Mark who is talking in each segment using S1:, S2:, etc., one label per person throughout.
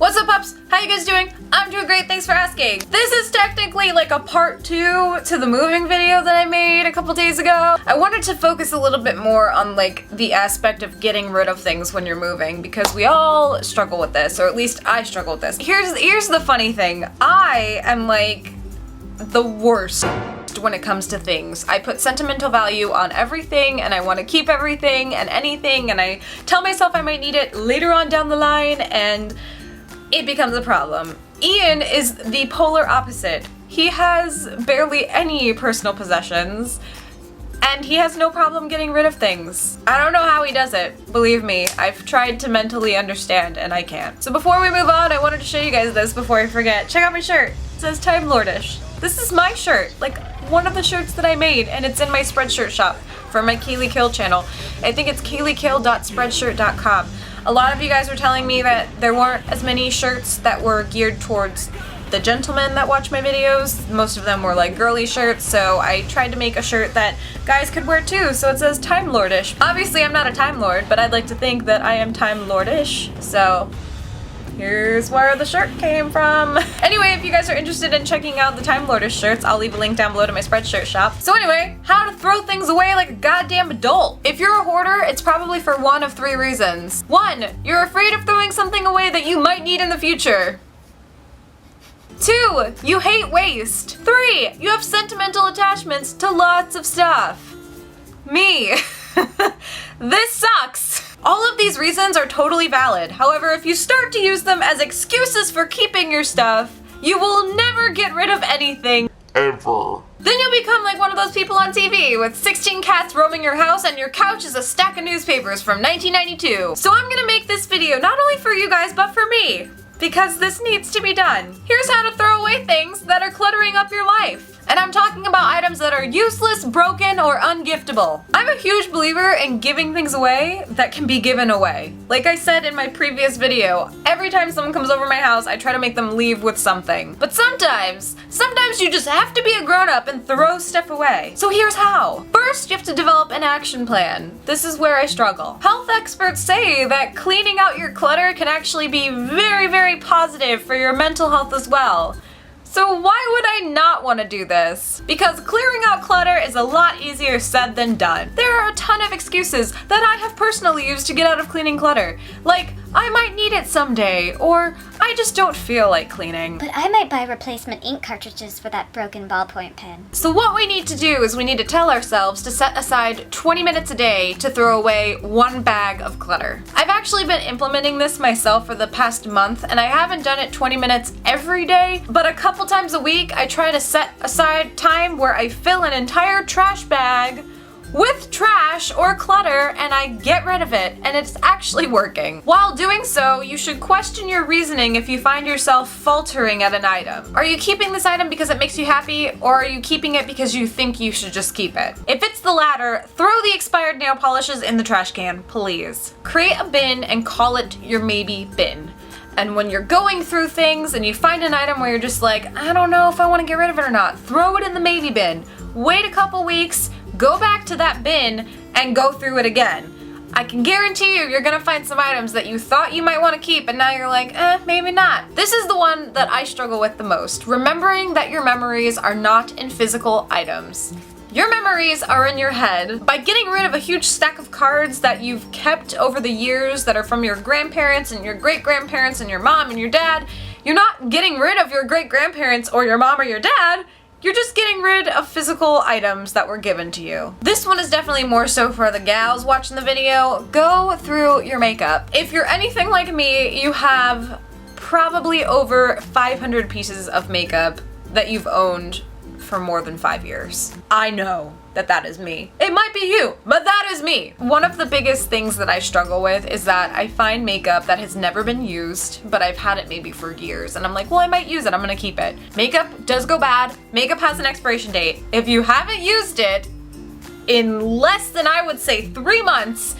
S1: What's up, pups? How you guys doing? I'm doing great, thanks for asking. This is technically like a part 2 to the moving video that I made a couple days ago. I wanted to focus a little bit more on like the aspect of getting rid of things when you're moving, because we all struggle with this, or at least I struggle with this. Here's the funny thing. I am like the worst when it comes to things. I put sentimental value on everything, and I want to keep everything and anything, and I tell myself I might need it later on down the line, and it becomes a problem. Ian is the polar opposite. He has barely any personal possessions, and he has no problem getting rid of things. I don't know how he does it. Believe me, I've tried to mentally understand, and I can't. So before we move on, I wanted to show you guys this before I forget. Check out my shirt. It says Time Lordish. This is my shirt, like one of the shirts that I made, and it's in my Spreadshirt shop for my Kayleigh channel. I think it's kayleighkill.spreadshirt.com. A lot of you guys were telling me that there weren't as many shirts that were geared towards the gentlemen that watch my videos. Most of them were like girly shirts, so I tried to make a shirt that guys could wear too, so it says Time Lordish. Obviously I'm not a Time Lord, but I'd like to think that I am Time Lordish, so here's where the shirt came from. Anyway, if you guys are interested in checking out the Time Lordish shirts, I'll leave a link down below to my Spreadshirt shop. So anyway, how to throw things away like a goddamn adult. If you're a hoarder, it's probably for one of 3 reasons. 1, you're afraid of throwing something away that you might need in the future. 2, you hate waste. 3, you have sentimental attachments to lots of stuff. Me. This sucks. All of these reasons are totally valid. However, if you start to use them as excuses for keeping your stuff, you will never get rid of anything.
S2: Ever.
S1: Then you'll become like one of those people on TV with 16 cats roaming your house and your couch is a stack of newspapers from 1992. So I'm gonna make this video not only for you guys, but for me, because this needs to be done. Here's how to throw away things that are cluttering up your life. And I'm talking about items that are useless, broken, or ungiftable. I'm a huge believer in giving things away that can be given away. Like I said in my previous video, every time someone comes over my house, I try to make them leave with something. But sometimes you just have to be a grown-up and throw stuff away. So here's how. First, you have to develop an action plan. This is where I struggle. Health experts say that cleaning out your clutter can actually be very, very positive for your mental health as well. So why would I not want to do this? Because clearing out clutter is a lot easier said than done. There are a ton of excuses that I have personally used to get out of cleaning clutter. Like, I might need it someday, or I just don't feel like cleaning.
S3: But I might buy replacement ink cartridges for that broken ballpoint pen.
S1: So what we need to do is we need to tell ourselves to set aside 20 minutes a day to throw away 1 bag of clutter. I've actually been implementing this myself for the past month, and I haven't done it 20 minutes every day, but a couple times a week I try to set aside time where I fill an entire trash bag with trash or clutter and I get rid of it, and it's actually working. While doing so, you should question your reasoning if you find yourself faltering at an item. Are you keeping this item because it makes you happy, or are you keeping it because you think you should just keep it? If it's the latter, throw the expired nail polishes in the trash can, please. Create a bin and call it your maybe bin. And when you're going through things and you find an item where you're just like, I don't know if I want to get rid of it or not, throw it in the maybe bin. Wait a couple weeks, go back to that bin, and go through it again. I can guarantee you're gonna find some items that you thought you might want to keep, and now you're like, maybe not. This is the one that I struggle with the most. Remembering that your memories are not in physical items. Your memories are in your head. By getting rid of a huge stack of cards that you've kept over the years that are from your grandparents and your great-grandparents and your mom and your dad, you're not getting rid of your great-grandparents or your mom or your dad. You're just getting rid of physical items that were given to you. This one is definitely more so for the gals watching the video. Go through your makeup. If you're anything like me, you have probably over 500 pieces of makeup that you've owned for more than 5 years. I know that is me. It might be you, but that is me. One of the biggest things that I struggle with is that I find makeup that has never been used, but I've had it maybe for years, and I'm like, well, I might use it, I'm gonna keep it. Makeup does go bad. Makeup has an expiration date. If you haven't used it in less than, I would say, 3 months,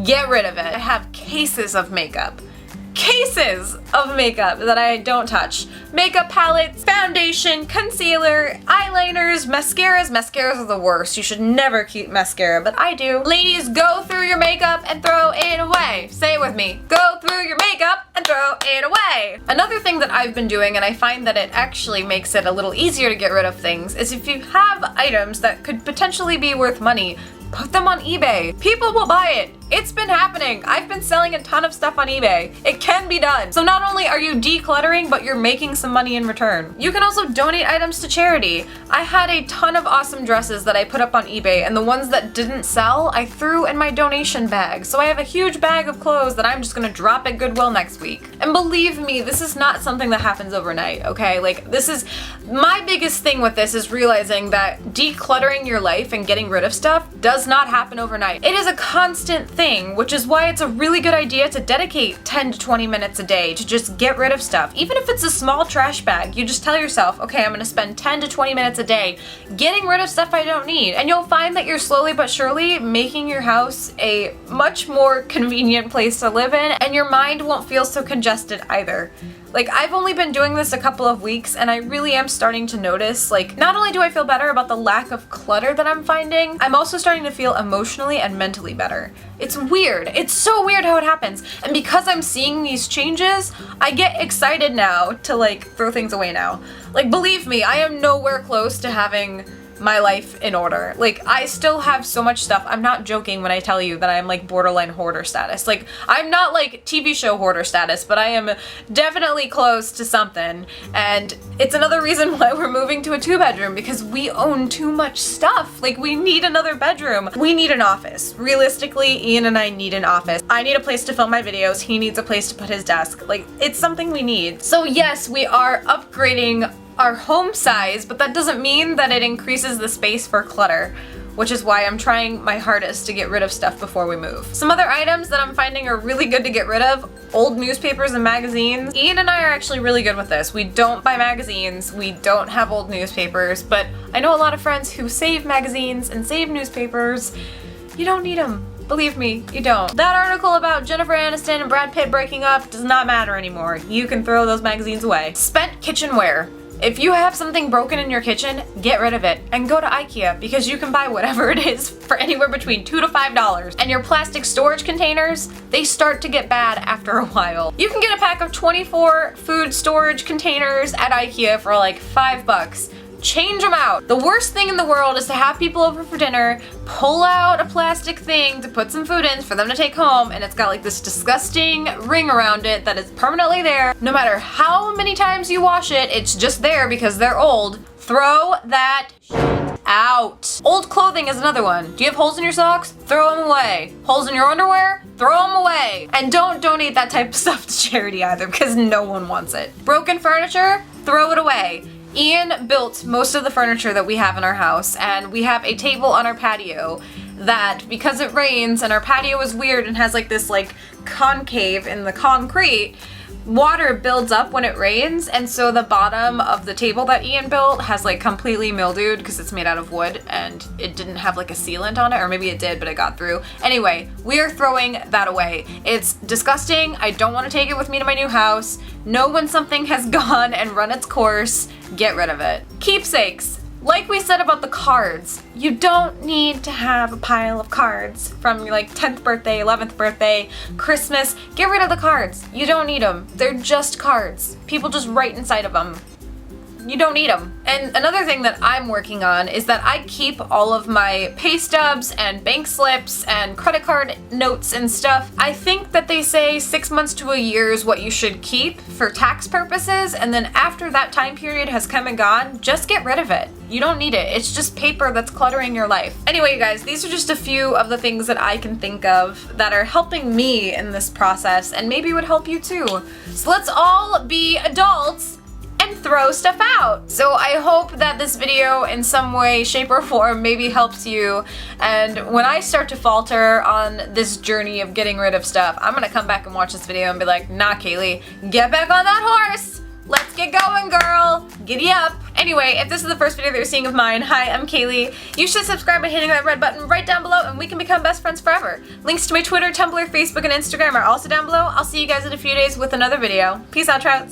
S1: get rid of it. I have cases of makeup. Cases! of makeup that I don't touch. Makeup palettes, foundation, concealer, eyeliners, mascaras. Mascaras are the worst. You should never keep mascara, but I do. Ladies, go through your makeup and throw it away. Say it with me. Go through your makeup and throw it away. Another thing that I've been doing, and I find that it actually makes it a little easier to get rid of things, is if you have items that could potentially be worth money, put them on eBay. People will buy it. It's been happening. I've been selling a ton of stuff on eBay. It can be done. So not only are you decluttering, but you're making some money in return. You can also donate items to charity. I had a ton of awesome dresses that I put up on eBay, and the ones that didn't sell, I threw in my donation bag. So I have a huge bag of clothes that I'm just gonna drop at Goodwill next week. And believe me, this is not something that happens overnight, okay? Like, this is, my biggest thing with this is realizing that decluttering your life and getting rid of stuff does not happen overnight. It is a constant thing, which is why it's a really good idea to dedicate 10 to 20 minutes a day to just get rid of stuff. Even if it's a small trash bag, you just tell yourself, okay, I'm gonna spend 10 to 20 minutes a day getting rid of stuff I don't need. And you'll find that you're slowly but surely making your house a much more convenient place to live in, and your mind won't feel so congested either. Like, I've only been doing this a couple of weeks, and I really am starting to notice, like, not only do I feel better about the lack of clutter that I'm finding, I'm also starting to feel emotionally and mentally better. It's weird. It's so weird how it happens. And because I'm seeing these changes, I get excited now to, like, throw things away now. Like, believe me, I am nowhere close to having my life in order. Like, I still have so much stuff. I'm not joking when I tell you that I'm like borderline hoarder status. Like, I'm not like TV show hoarder status, but I am definitely close to something. And it's another reason why we're moving to a 2-bedroom, because we own too much stuff. Like, we need another bedroom. We need an office. Realistically, Ian and I need an office. I need a place to film my videos. He needs a place to put his desk. Like, it's something we need. So yes, we are upgrading our home size, but that doesn't mean that it increases the space for clutter, which is why I'm trying my hardest to get rid of stuff before we move. Some other items that I'm finding are really good to get rid of: old newspapers and magazines. Ian and I are actually really good with this. We don't buy magazines, we don't have old newspapers, but I know a lot of friends who save magazines and save newspapers. You don't need them. Believe me, you don't. That article about Jennifer Aniston and Brad Pitt breaking up does not matter anymore. You can throw those magazines away. Spent kitchenware. If you have something broken in your kitchen, get rid of it and go to IKEA, because you can buy whatever it is for anywhere between $2 to $5. And your plastic storage containers, they start to get bad after a while. You can get a pack of 24 food storage containers at IKEA for like $5. Change them out. The worst thing in the world is to have people over for dinner, pull out a plastic thing to put some food in for them to take home, and it's got like this disgusting ring around it that is permanently there. No matter how many times you wash it, it's just there because they're old. Throw that shit out. Old clothing is another one. Do you have holes in your socks? Throw them away. Holes in your underwear? Throw them away. And don't donate that type of stuff to charity either, because no one wants it. Broken furniture? Throw it away. Ian built most of the furniture that we have in our house, and we have a table on our patio that, because it rains and our patio is weird and has like this like concave in the concrete, water builds up when it rains, and so the bottom of the table that Ian built has like completely mildewed because it's made out of wood and it didn't have like a sealant on it, or maybe it did but it got through. Anyway, we are throwing that away. It's disgusting. I don't want to take it with me to my new house. Know when something has gone and run its course, get rid of it. Keepsakes. Like we said about the cards, you don't need to have a pile of cards from your like 10th birthday, 11th birthday, Christmas. Get rid of the cards. You don't need them. They're just cards. People just write inside of them. You don't need them. And another thing that I'm working on is that I keep all of my pay stubs and bank slips and credit card notes and stuff. I think that they say 6 months to a year is what you should keep for tax purposes, and then after that time period has come and gone, just get rid of it. You don't need it. It's just paper that's cluttering your life. Anyway, you guys, these are just a few of the things that I can think of that are helping me in this process, and maybe would help you too. So let's all be adults and throw stuff out. So I hope that this video in some way, shape, or form maybe helps you. And when I start to falter on this journey of getting rid of stuff, I'm gonna come back and watch this video and be like, nah, Kayleigh, get back on that horse. Let's get going, girl! Giddy up! Anyway, if this is the first video that you're seeing of mine, hi, I'm Kayleigh. You should subscribe by hitting that red button right down below and we can become best friends forever. Links to my Twitter, Tumblr, Facebook, and Instagram are also down below. I'll see you guys in a few days with another video. Peace out, Trouts!